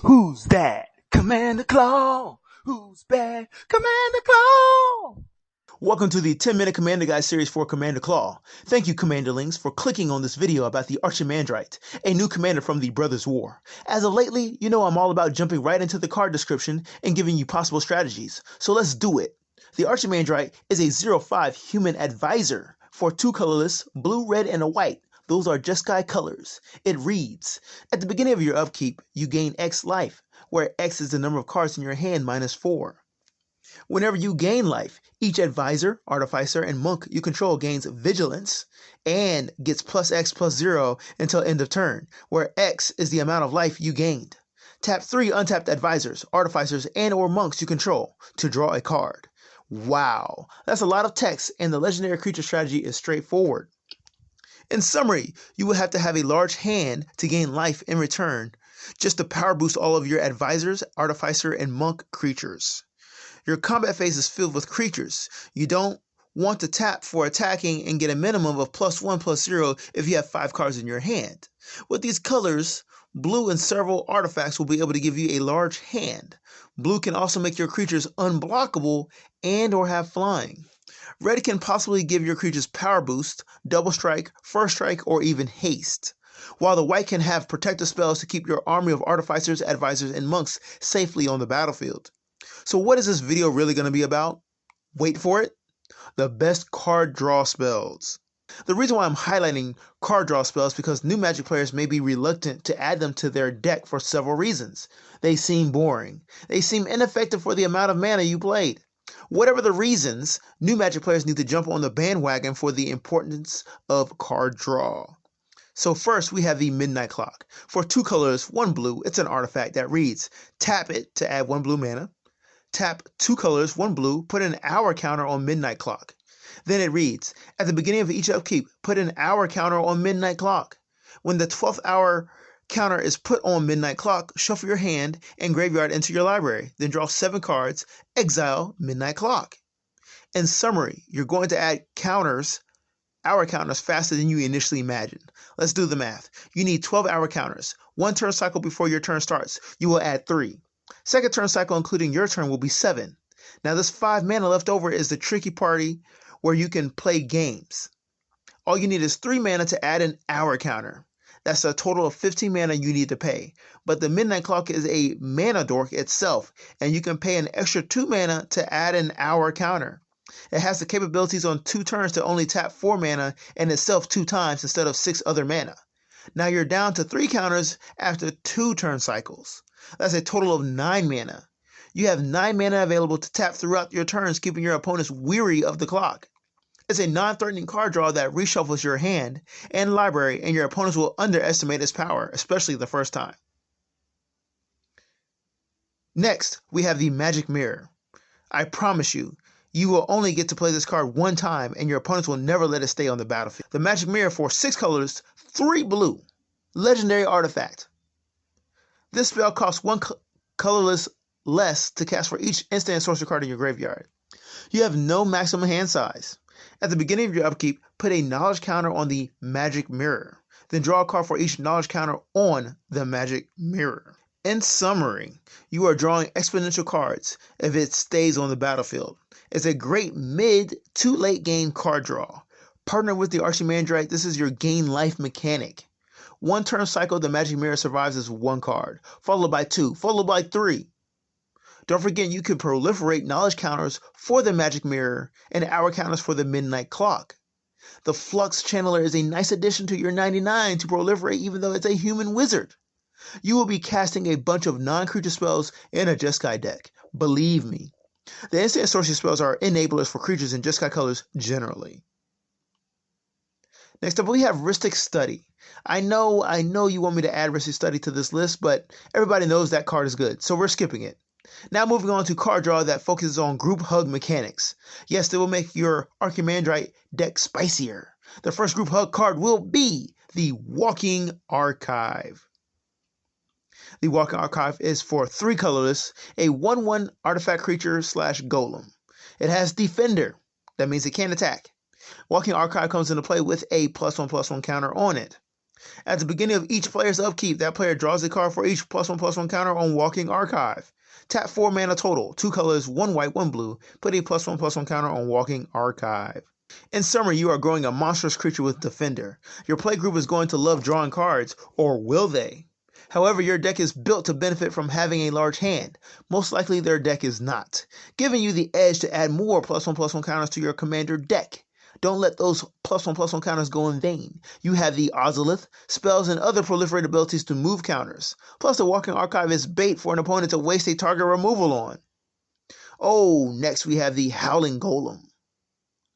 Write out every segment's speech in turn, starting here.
Who's that? Commander Claw. Who's bad? Commander Claw. Welcome to the 10-minute Commander Guide series for Commander Claw. Thank you, Commander-lings, for clicking on this video about the Archimandrite, a new commander from the Brothers' War. As of lately, you know I'm all about jumping right into the card description and giving you possible strategies, so let's do it. The Archimandrite is a 0/5 human advisor for 2 colorless, blue, red, and a white. Those are Jeskai colors. It reads, at the beginning of your upkeep, you gain X life, where X is the number of cards in your hand minus 4. Whenever you gain life, each advisor, artificer, and monk you control gains vigilance and gets plus X plus 0 until end of turn, where X is the amount of life you gained. Tap 3 untapped advisors, artificers, and or monks you control to draw a card. Wow, that's a lot of text, and the legendary creature strategy is straightforward. In summary, you will have to have a large hand to gain life in return, just to power boost all of your advisors, artificer, and monk creatures. Your combat phase is filled with creatures. You don't want to tap for attacking and get a minimum of +1 +0 if you have 5 cards in your hand. With these colors, blue and several artifacts will be able to give you a large hand. Blue can also make your creatures unblockable and or have flying. Red can possibly give your creatures power boost, double strike, first strike, or even haste. While the white can have protective spells to keep your army of artificers, advisors, and monks safely on the battlefield. So what is this video really going to be about? Wait for it. The best card draw spells. The reason why I'm highlighting card draw spells is because new Magic players may be reluctant to add them to their deck for several reasons. They seem boring. They seem ineffective for the amount of mana you played. Whatever the reasons, new Magic players need to jump on the bandwagon for the importance of card draw. So first we have the Midnight Clock. For 2 colors, 1 blue, it's an artifact that reads, tap it to add 1 blue mana. Tap 2 colors, 1 blue, put an hour counter on Midnight Clock. Then it reads, at the beginning of each upkeep, put an hour counter on Midnight Clock. When the 12th hour counter is put on Midnight Clock, shuffle your hand and graveyard into your library. Then draw 7 cards, exile Midnight Clock. In summary, you're going to add counters, hour counters, faster than you initially imagined. Let's do the math. You need 12 hour counters. 1 turn cycle before your turn starts. You will add 3. Second turn cycle, including your turn, will be 7. Now this 5 mana left over is the tricky party where you can play games. All you need is 3 mana to add an hour counter. That's a total of 15 mana you need to pay. But the Midnight Clock is a mana dork itself, and you can pay an extra 2 mana to add an hour counter. It has the capabilities on 2 turns to only tap 4 mana and itself 2 times instead of 6 other mana. Now you're down to 3 counters after 2 turn cycles. That's a total of 9 mana. You have 9 mana available to tap throughout your turns, keeping your opponents weary of the clock. It's a non-threatening card draw that reshuffles your hand and library, and your opponents will underestimate its power, especially the first time. Next, we have the Magic Mirror. I promise you, you will only get to play this card 1 time, and your opponents will never let it stay on the battlefield. The Magic Mirror for 6 colors, 3 blue. Legendary artifact. This spell costs 1 colorless less to cast for each instant and sorcery card in your graveyard. You have no maximum hand size. At the beginning of your upkeep, put a knowledge counter on the Magic Mirror. Then draw a card for each knowledge counter on the Magic Mirror. In summary, you are drawing exponential cards if it stays on the battlefield. It's a great mid to late game card draw. Partner with the Archimandrite, this is your gain life mechanic. 1 turn cycle, the Magic Mirror survives as 1 card, followed by 2, followed by 3. Don't forget you can proliferate knowledge counters for the Magic Mirror and hour counters for the Midnight Clock. The Flux Channeler is a nice addition to your 99 to proliferate even though it's a human wizard. You will be casting a bunch of non-creature spells in a Jeskai deck. Believe me. The instant and sorcery spells are enablers for creatures in Jeskai colors generally. Next up, we have Rhystic Study. I know you want me to add Rhystic Study to this list, but everybody knows that card is good, so we're skipping it. Now moving on to card draw that focuses on group hug mechanics. Yes, they will make your Archimandrite deck spicier. The first group hug card will be the Walking Archive. The Walking Archive is for 3 colorless, a 1/1 artifact creature / golem. It has Defender. That means it can't attack. Walking Archive comes into play with a +1/+1 counter on it. At the beginning of each player's upkeep, that player draws a card for each +1/+1 counter on Walking Archive. Tap 4 mana total, 2 colors, 1 white, 1 blue. Put a +1/+1 counter on Walking Archive. In summary, you are growing a monstrous creature with Defender. Your play group is going to love drawing cards, or will they? However, your deck is built to benefit from having a large hand. Most likely their deck is not, giving you the edge to add more +1/+1 counters to your commander deck. Don't let those +1/+1 counters go in vain. You have the Ozolith, spells, and other proliferate abilities to move counters. Plus, the Walking Archive is bait for an opponent to waste a target removal on. Oh, next we have the Howling Golem.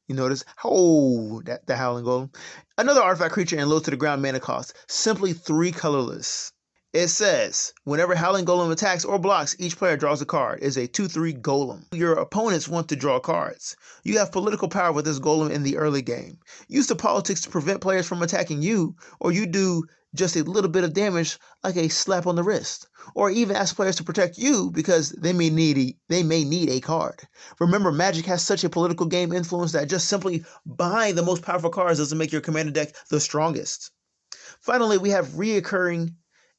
You notice? Oh, the Howling Golem. Another artifact creature and low to the ground mana cost. Simply 3 colorless. It says, whenever Howling Golem attacks or blocks, each player draws a card. It's a 2/3 golem. Your opponents want to draw cards. You have political power with this golem in the early game. Use the politics to prevent players from attacking you, or you do just a little bit of damage like a slap on the wrist. Or even ask players to protect you because they may need a card. Remember, Magic has such a political game influence that just simply buying the most powerful cards doesn't make your commander deck the strongest. Finally, we have reoccurring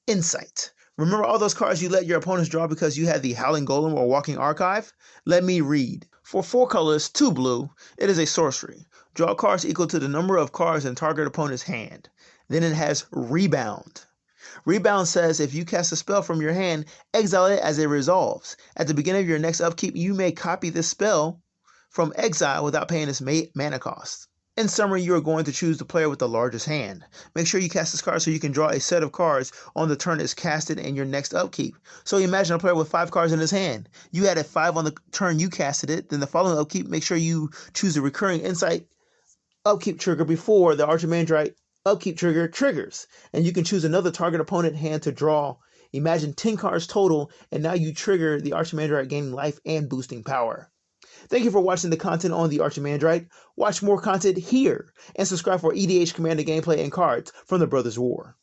Insight. Remember all those cards you let your opponents draw because you had the Howling Golem or Walking Archive? Let me read. For 4 colors, 2 blue, it is a sorcery. Draw cards equal to the number of cards in target opponent's hand. Then it has Rebound. Rebound says if you cast a spell from your hand, exile it as it resolves. At the beginning of your next upkeep, you may copy this spell from exile without paying its mana cost. In summary, you are going to choose the player with the largest hand. Make sure you cast this card so you can draw a set of cards on the turn it's casted in your next upkeep. So imagine a player with 5 cards in his hand. You added 5 on the turn you casted it. Then the following upkeep, make sure you choose the recurring Insight upkeep trigger before the Archimandrite upkeep trigger triggers. And you can choose another target opponent hand to draw. Imagine 10 cards total, and now you trigger the Archimandrite gaining life and boosting power. Thank you for watching the content on the Archimandrite. Watch more content here and subscribe for EDH Commander gameplay and cards from the Brothers War.